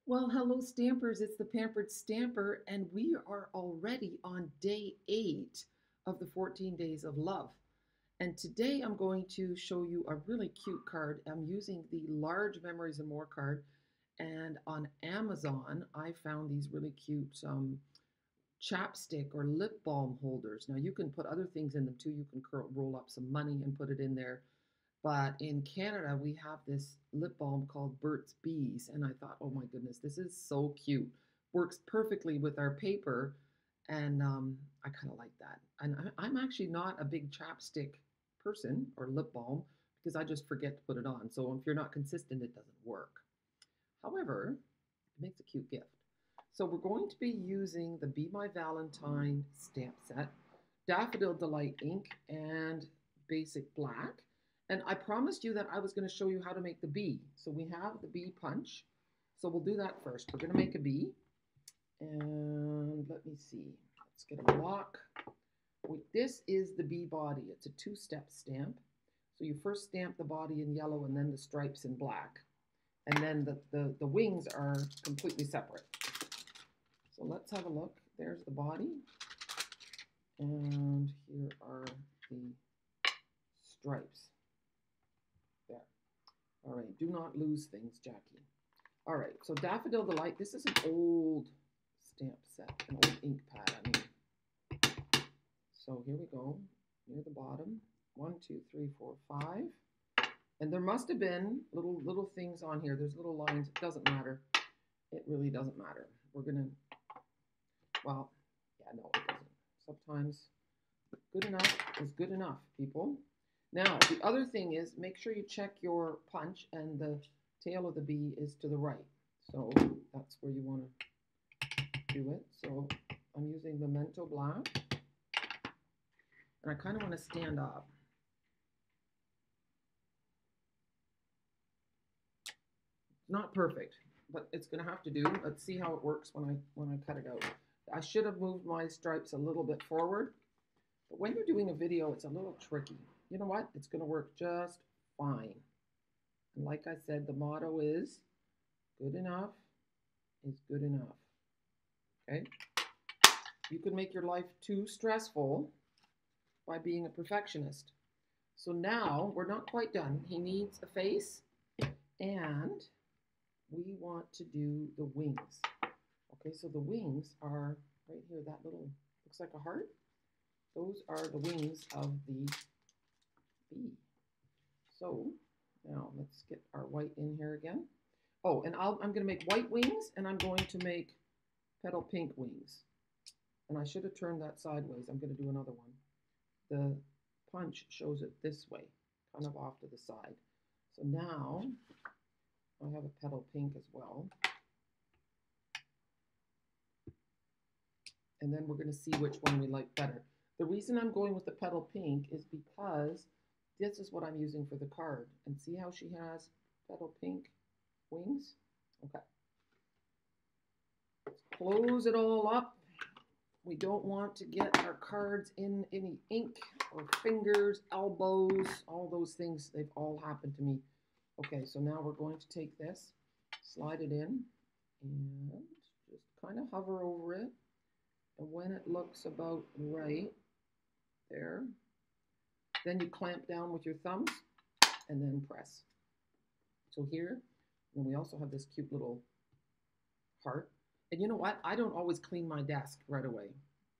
Well, hello, Stampers. It's the Pampered Stamper, and we are already on day 8 of the 14 Days of Love. And today I'm going to show you a really cute card. I'm using the Large Memories and More card, and on Amazon, I found these really cute chapstick or lip balm holders. Now, you can put other things in them too. You can roll up some money and put it in there. But in Canada, we have this lip balm called Burt's Bees. And I thought, oh my goodness, this is so cute. Works perfectly with our paper. And I kind of like that. And I'm actually not a big chapstick person or lip balm because I just forget to put it on. So if you're not consistent, it doesn't work. However, it makes a cute gift. So we're going to be using the Be My Valentine stamp set, Daffodil Delight ink, and Basic Black. And I promised you that I was going to show you how to make the bee. So we have the bee punch. So we'll do that first. We're going to make a bee. And let me see. Let's get a block. This is the bee body. It's a two-step stamp. So you first stamp the body in yellow and then the stripes in black. And then the wings are completely separate. So let's have a look. There's the body. And here are the stripes. There. All right, do not lose things, Jackie. All right, so Daffodil Delight. This is an old stamp set, an old ink pad, I mean. So here we go, near the bottom. 1, 2, 3, 4, 5. And there must have been little things on here. There's little lines. It doesn't matter. It really doesn't matter. We're going to, well, yeah, no, it doesn't. Sometimes good enough is good enough, people. Now, the other thing is make sure you check your punch and the tail of the bee is to the right. So that's where you want to do it. So I'm using Memento Black. And I kind of want to stand up. Not perfect, but it's going to have to do. Let's see how it works when I cut it out. I should have moved my stripes a little bit forward. But when you're doing a video, it's a little tricky. You know what? It's going to work just fine. And like I said, the motto is good enough is good enough. Okay? You can make your life too stressful by being a perfectionist. So now we're not quite done. He needs a face, and we want to do the wings. Okay, so the wings are right here. That little looks like a heart. Those are the wings of the bee. So now let's get our white in here again. Oh, and I'm going to make white wings, and I'm going to make petal pink wings. And I should have turned that sideways. I'm going to do another one. The punch shows it this way, kind of off to the side. So now I have a petal pink as well. And then we're going to see which one we like better. The reason I'm going with the petal pink is because this is what I'm using for the card. And see how she has petal pink wings? Okay. Let's close it all up. We don't want to get our cards in any ink or fingers, elbows, all those things. They've all happened to me. Okay, so now we're going to take this, slide it in, and just kind of hover over it. And when it looks about right there, then you clamp down with your thumbs and then press. So here, and we also have this cute little heart. And you know what? I don't always clean my desk right away.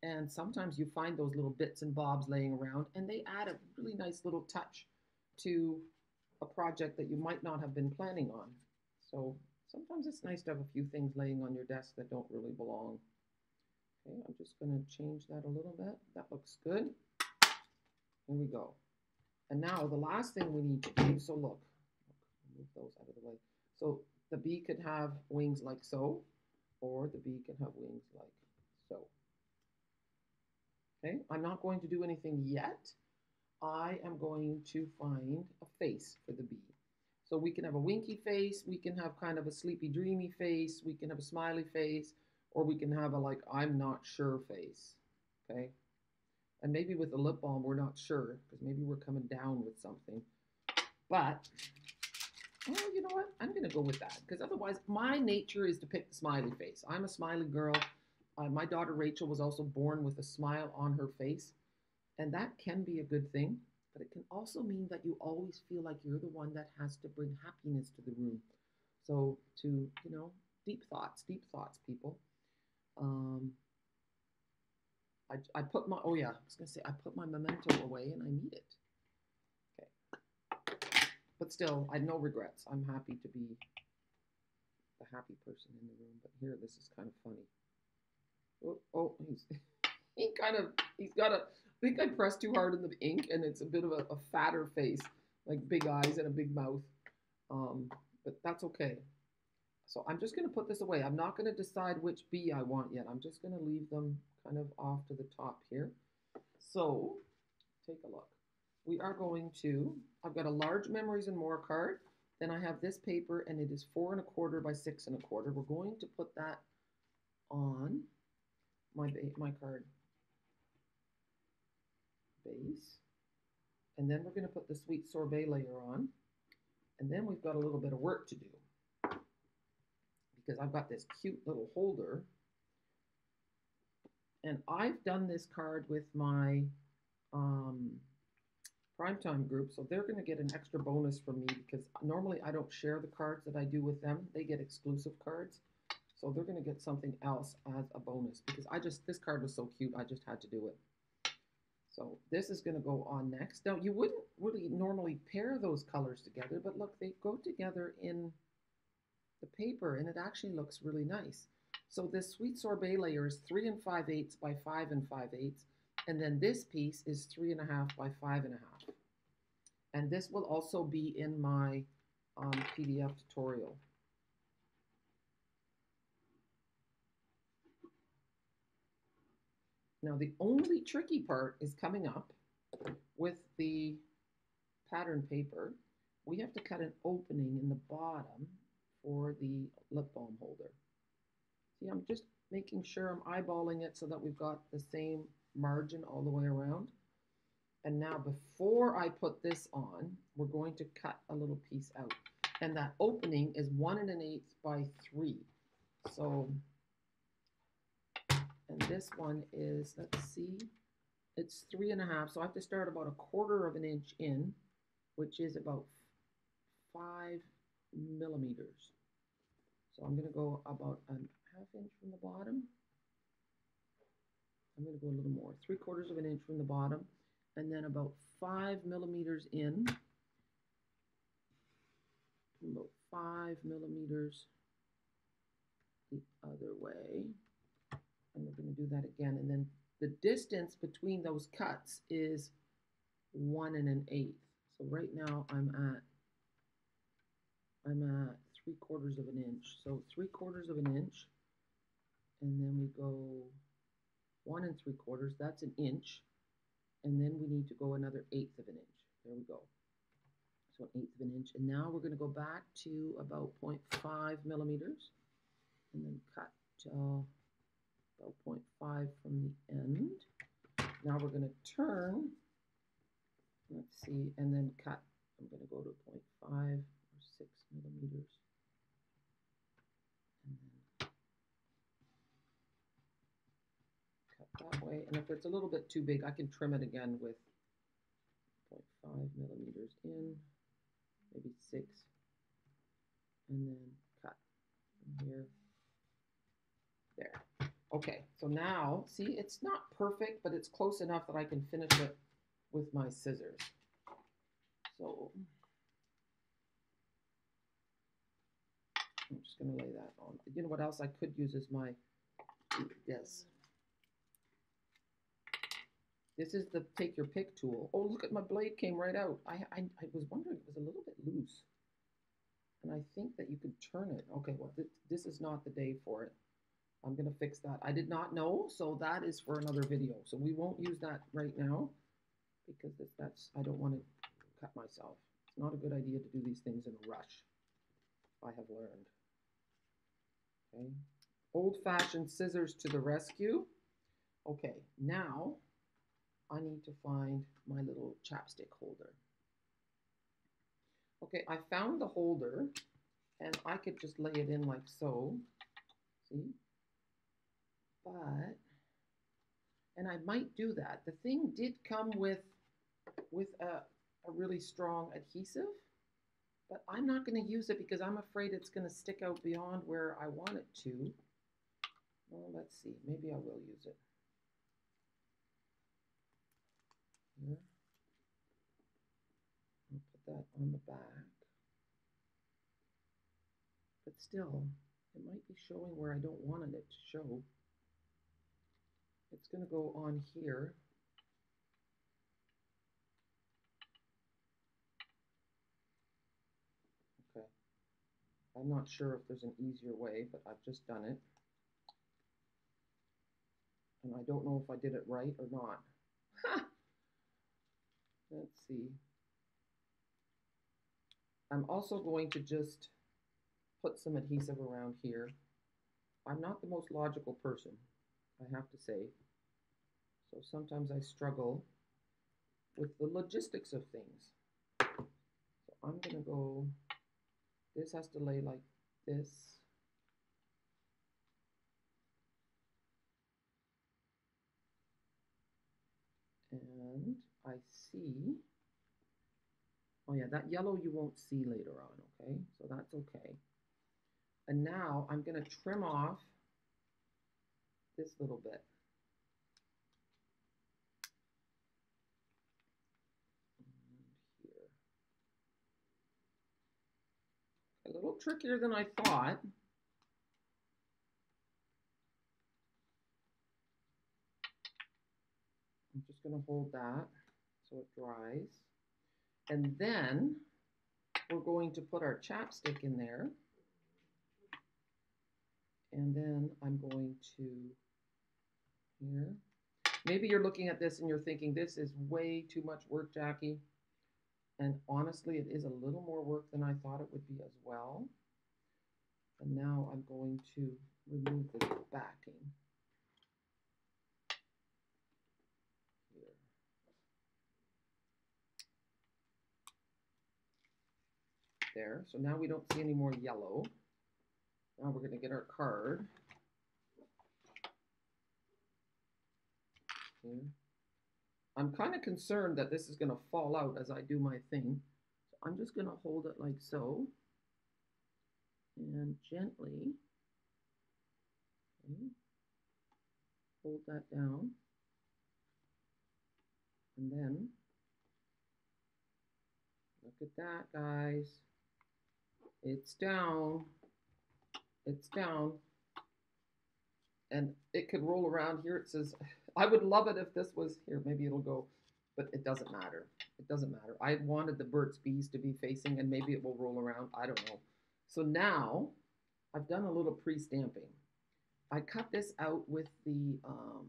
And sometimes you find those little bits and bobs laying around, and they add a really nice little touch to a project that you might not have been planning on. So sometimes it's nice to have a few things laying on your desk that don't really belong. Okay, I'm just going to change that a little bit. That looks good. Here we go. And now the last thing we need to do, so look, move those out of the way. So the bee could have wings like so, or the bee can have wings like so. Okay, I'm not going to do anything yet. I am going to find a face for the bee. So we can have a winky face, we can have kind of a sleepy, dreamy face, we can have a smiley face, or we can have a like, I'm not sure face, okay? And maybe with the lip balm, we're not sure, because maybe we're coming down with something. But Oh, you know what? I'm going to go with that because otherwise, my nature is to pick the smiley face. I'm a smiley girl. My daughter Rachel was also born with a smile on her face, and that can be a good thing, but it can also mean that you always feel like you're the one that has to bring happiness to the room. So, deep thoughts, people. Um, I put my, oh yeah, I was going to say, I put my memento away and I need it. Okay. But still, I had no regrets. I'm happy to be the happy person in the room. But here, this is kind of funny. He's got a, I think I pressed too hard in the ink and it's a bit of a fatter face, like big eyes and a big mouth. Um, but that's okay. So I'm just going to put this away. I'm not going to decide which bee I want yet. I'm just going to leave them kind of off to the top here. So take a look. We are going to, I've got a large Memories and More card. Then I have this paper and it is 4¼ by 6¼ We're going to put that on my card base. And then we're going to put the Sweet Sorbet layer on. And then we've got a little bit of work to do because I've got this cute little holder. And I've done this card with my primetime group, so they're going to get an extra bonus from me because normally I don't share the cards that I do with them. They get exclusive cards. So they're going to get something else as a bonus because this card was so cute, I just had to do it. So this is going to go on next. Now, you wouldn't really normally pair those colors together, but look, they go together in the paper, and it actually looks really nice. So this Sweet Sorbet layer is 3 5/8 by 5 5/8, and then this piece is 3½ by 5½. And this will also be in my PDF tutorial. Now, the only tricky part is coming up with the pattern paper. We have to cut an opening in the bottom for the lip balm holder. See, I'm just making sure I'm eyeballing it so that we've got the same margin all the way around. And now before I put this on, we're going to cut a little piece out. And that opening is 1 1/8 by 3. So, and this one is, let's see, it's 3½. So I have to start about 1/4 inch in, which is about 5 millimeters. So I'm going to go about a 1/2 inch from the bottom. I'm going to go a little more, 3/4 inch from the bottom, and then about 5 millimeters in, about 5 millimeters the other way. And we're going to do that again. And then the distance between those cuts is 1 1/8. So right now I'm at 3/4 inch. So 3/4 inch, and then we go 1 3/4. That's an inch, and then we need to go another 1/8 inch. There we go. So 1/8 inch, and now we're going to go back to about 0.5 millimeters, and then cut about 0.5 from the end. Now we're going to turn. Let's see, and then cut. I'm going to go to 0.5 or 6 millimeters. And then cut that way. And if it's a little bit too big, I can trim it again with 0.5 millimeters in, maybe 6, and then cut from here. There. Okay, so now, see, it's not perfect, but it's close enough that I can finish it with my scissors. So I'm just going to lay that on. You know what else I could use is my, yes. This is the take your pick tool. Oh, look at my blade came right out. I was wondering, it was a little bit loose. And I think that you could turn it. Okay, well, this is not the day for it. I'm going to fix that. I did not know, so that is for another video. So we won't use that right now because I don't want to cut myself. It's not a good idea to do these things in a rush, I have learned. Okay, old-fashioned scissors to the rescue. Okay, now I need to find my little chapstick holder. Okay, I found the holder, and I could just lay it in like so, see? But, and I might do that. The thing did come with a really strong adhesive, but I'm not going to use it because I'm afraid it's going to stick out beyond where I want it to. Well, let's see. Maybe I will use it. Here. I'll put that on the back. But still, it might be showing where I don't want it to show. It's going to go on here. Okay. I'm not sure if there's an easier way, but I've just done it. And I don't know if I did it right or not. Let's see. I'm also going to just put some adhesive around here. I'm not the most logical person, I have to say. So sometimes I struggle with the logistics of things. So I'm going to go, this has to lay like this. And I see, oh yeah, that yellow you won't see later on, okay? So that's okay. And now I'm going to trim off this little bit. And here. A little trickier than I thought. I'm just going to hold that so it dries. And then we're going to put our chapstick in there. And then I'm going to, here. Maybe you're looking at this and you're thinking, this is way too much work, Jackie. And honestly, it is a little more work than I thought it would be as well. And now I'm going to remove this backing. Here. There. So now we don't see any more yellow. Now we're going to get our card. Here. I'm kind of concerned that this is going to fall out as I do my thing. So I'm just going to hold it like so. And gently hold that down. And then, look at that, guys. It's down. It's down. And it could roll around here. It says, I would love it if this was here. Maybe it'll go, but it doesn't matter. It doesn't matter. I wanted the Burt's Bees to be facing, and maybe it will roll around. I don't know. So now I've done a little pre-stamping. I cut this out with the, oh,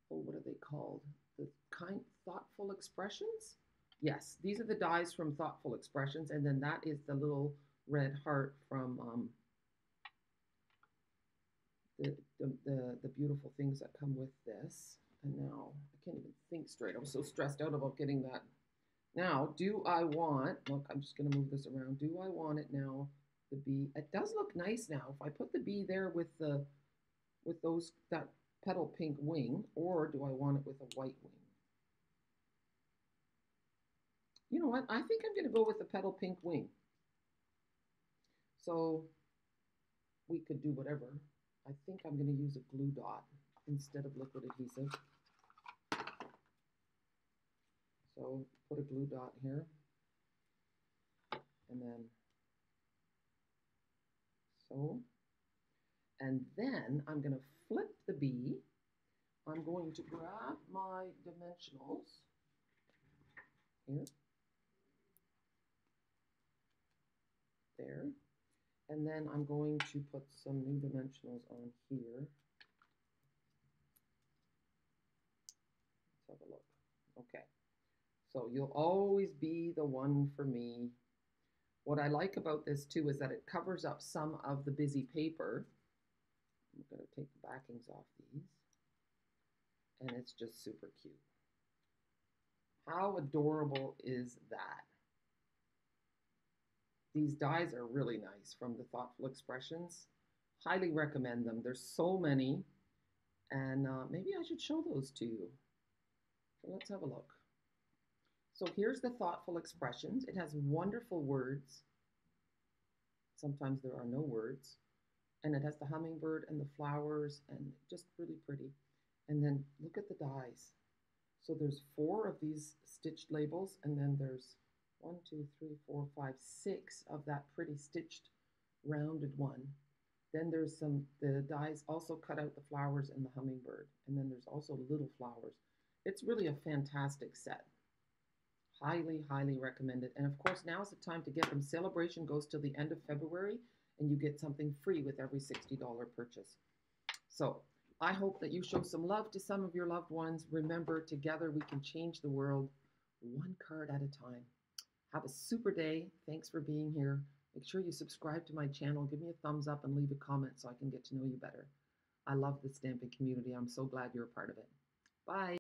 what are they called? The Thoughtful Expressions? Yes, these are the dies from Thoughtful Expressions, and then that is the little red heart from the beautiful things that come with this. And now I can't even think straight. I'm so stressed out about getting that. Now, do I want, look, I'm just going to move this around. Do I want it now, the bee? It does look nice now. If I put the bee there with that petal pink wing, or do I want it with a white wing? You know what? I think I'm going to go with the petal pink wing. So we could do whatever. I think I'm going to use a glue dot instead of liquid adhesive. So put a glue dot here. And then so. And then I'm going to flip the bee. I'm going to grab my dimensionals here. There. And then I'm going to put some new dimensionals on here. Let's have a look. Okay. So you'll always be the one for me. What I like about this too is that it covers up some of the busy paper. I'm going to take the backings off these. And it's just super cute. How adorable is that? These dies are really nice from the Thoughtful Expressions. Highly recommend them. There's so many, and maybe I should show those to you. So let's have a look. So here's the Thoughtful Expressions. It has wonderful words. Sometimes there are no words. And it has the hummingbird and the flowers and just really pretty. And then look at the dies. So there's 4 of these stitched labels, and then there's 1, 2, 3, 4, 5, 6 of that pretty stitched rounded one. Then there's the dies also cut out the flowers and the hummingbird. And then there's also little flowers. It's really a fantastic set. Highly, highly recommended. And of course, now's the time to get them. Celebration goes till the end of February, and you get something free with every $60 purchase. So I hope that you show some love to some of your loved ones. Remember, together we can change the world one card at a time. Have a super day. Thanks for being here. Make sure you subscribe to my channel. Give me a thumbs up and leave a comment so I can get to know you better. I love the stamping community. I'm so glad you're a part of it. Bye.